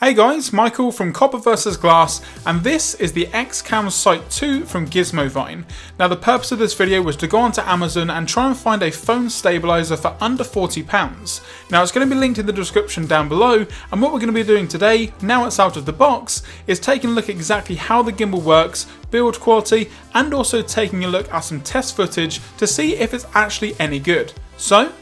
Hey guys, Michael from Copper vs Glass, and this is the XCam Sight 2 from Gizmovine. Now the purpose of this video was to go onto Amazon and try and find a phone stabiliser for under £40. Now it's going to be linked in the description down below, and what we're going to be doing today, now it's out of the box, is taking a look at exactly how the gimbal works, build quality, and also taking a look at some test footage to see if it's actually any good. So,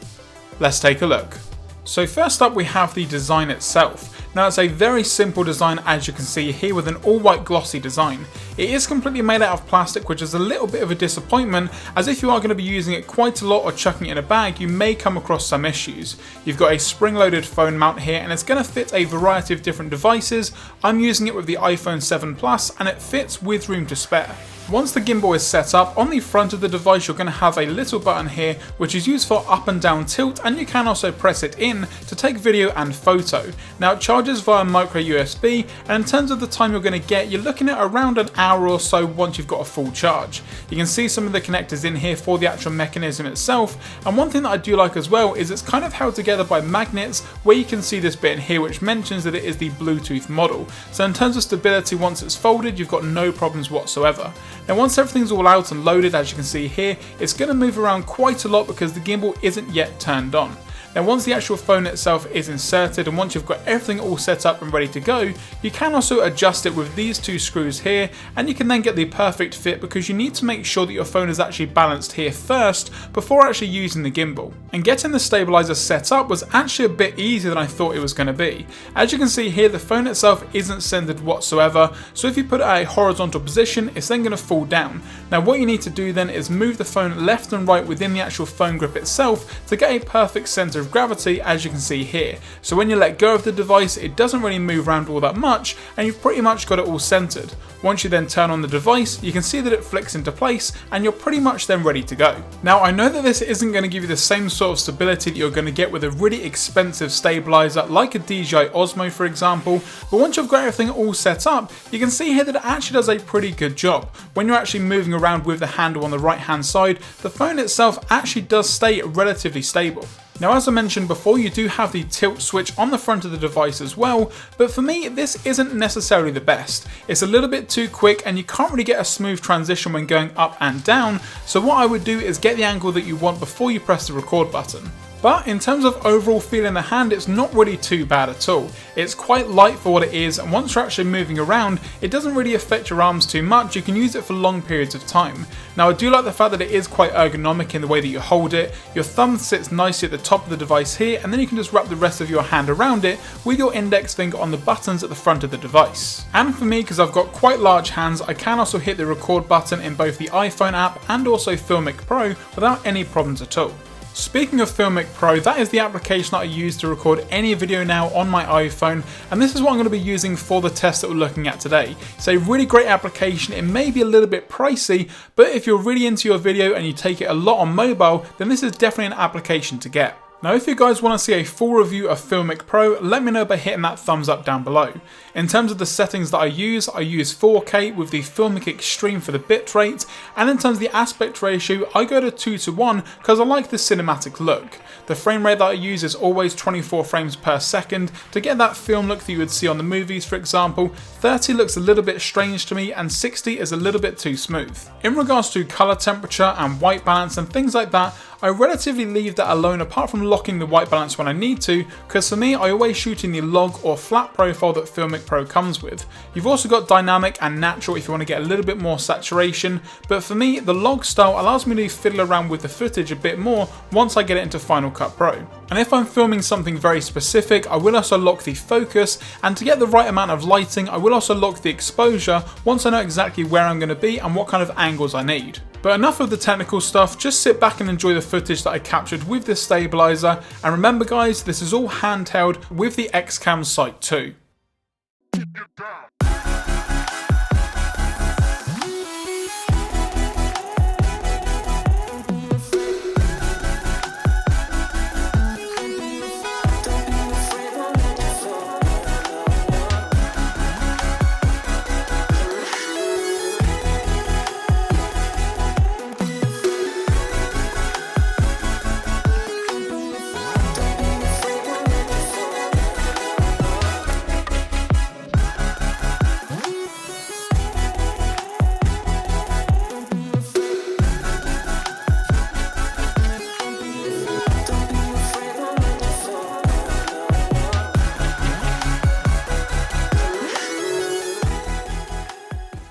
let's take a look. So first up we have the design itself. Now it's a very simple design, as you can see here, with an all white glossy design. It is completely made out of plastic, which is a little bit of a disappointment, as if you are going to be using it quite a lot or chucking it in a bag, you may come across some issues. You've got a spring loaded phone mount here, and it's going to fit a variety of different devices. I'm using it with the iPhone 7 Plus, and it fits with room to spare. Once the gimbal is set up, on the front of the device you're going to have a little button here which is used for up and down tilt, and you can also press it in to take video and photo. Now it charges via micro USB, and in terms of the time you're going to get, you're looking at around an hour or so once you've got a full charge. You can see some of the connectors in here for the actual mechanism itself, and one thing that I do like as well is it's kind of held together by magnets, where you can see this bit in here which mentions that it is the Bluetooth model. So in terms of stability, once it's folded you've got no problems whatsoever. Now once everything's all out and loaded, as you can see here, it's going to move around quite a lot because the gimbal isn't yet turned on. Now once the actual phone itself is inserted and once you've got everything all set up and ready to go, you can also adjust it with these two screws here, and you can then get the perfect fit because you need to make sure that your phone is actually balanced here first before actually using the gimbal. And getting the stabilizer set up was actually a bit easier than I thought it was going to be. As you can see here, the phone itself isn't centered whatsoever, so if you put it at a horizontal position, it's then going to fall down. Now what you need to do then is move the phone left and right within the actual phone grip itself to get a perfect center of gravity, as you can see here. So when you let go of the device, it doesn't really move around all that much, and you've pretty much got it all centered. Once you then turn on the device, you can see that it flicks into place, and you're pretty much then ready to go. Now I know that this isn't going to give you the same sort of stability that you're going to get with a really expensive stabilizer like a DJI Osmo for example, but once you've got everything all set up, you can see here that it actually does a pretty good job. When you're actually moving around with the handle on the right hand side, the phone itself actually does stay relatively stable. Now as I mentioned before, you do have the tilt switch on the front of the device as well, but for me this isn't necessarily the best. It's a little bit too quick and you can't really get a smooth transition when going up and down, so what I would do is get the angle that you want before you press the record button. But in terms of overall feel in the hand, it's not really too bad at all. It's quite light for what it is, and once you're actually moving around, it doesn't really affect your arms too much. You can use it for long periods of time. Now I do like the fact that it is quite ergonomic in the way that you hold it. Your thumb sits nicely at the top of the device here, and then you can just wrap the rest of your hand around it with your index finger on the buttons at the front of the device. And for me, because I've got quite large hands, I can also hit the record button in both the iPhone app and also Filmic Pro without any problems at all. Speaking of Filmic Pro, that is the application that I use to record any video now on my iPhone, and this is what I'm going to be using for the test that we're looking at today. It's a really great application. It may be a little bit pricey, but if you're really into your video and you take it a lot on mobile, then this is definitely an application to get. Now if you guys want to see a full review of Filmic Pro, let me know by hitting that thumbs up down below. In terms of the settings that I use 4K with the Filmic Extreme for the bitrate, and in terms of the aspect ratio, I go to 2:1 because I like the cinematic look. The frame rate that I use is always 24 frames per second to get that film look that you would see on the movies for example. 30 looks a little bit strange to me, and 60 is a little bit too smooth. In regards to colour temperature and white balance and things like that, I relatively leave that alone apart from locking the white balance when I need to, because for me I always shoot in the log or flat profile that Filmic Pro comes with. You've also got dynamic and natural if you want to get a little bit more saturation, but for me the log style allows me to fiddle around with the footage a bit more once I get it into Final Cut Pro. And if I'm filming something very specific, I will also lock the focus, and to get the right amount of lighting I will also lock the exposure once I know exactly where I'm going to be and what kind of angles I need. But enough of the technical stuff, just sit back and enjoy the footage that I captured with this stabilizer, and remember guys, this is all handheld with the XCam Sight 2.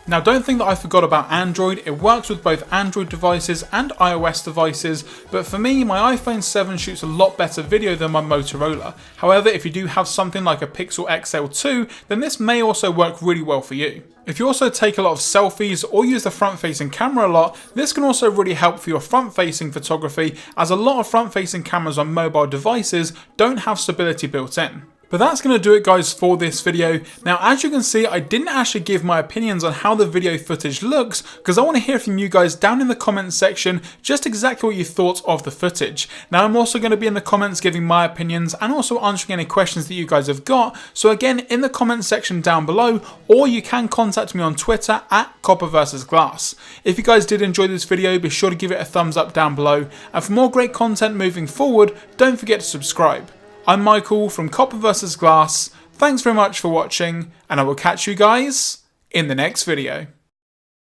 Now don't think that I forgot about Android, it works with both Android devices and iOS devices, but for me my iPhone 7 shoots a lot better video than my Motorola. However, if you do have something like a Pixel XL2, then this may also work really well for you. If you also take a lot of selfies or use the front facing camera a lot, this can also really help for your front facing photography, as a lot of front facing cameras on mobile devices don't have stability built in. But that's going to do it guys for this video. Now as you can see, I didn't actually give my opinions on how the video footage looks, because I want to hear from you guys down in the comments section just exactly what you thought of the footage. Now I'm also going to be in the comments giving my opinions and also answering any questions that you guys have got, so again in the comments section down below, or you can contact me on Twitter at copper_glass. If you guys did enjoy this video, be sure to give it a thumbs up down below, and for more great content moving forward, don't forget to subscribe. I'm Michael from Copper vs Glass, thanks very much for watching, and I will catch you guys in the next video.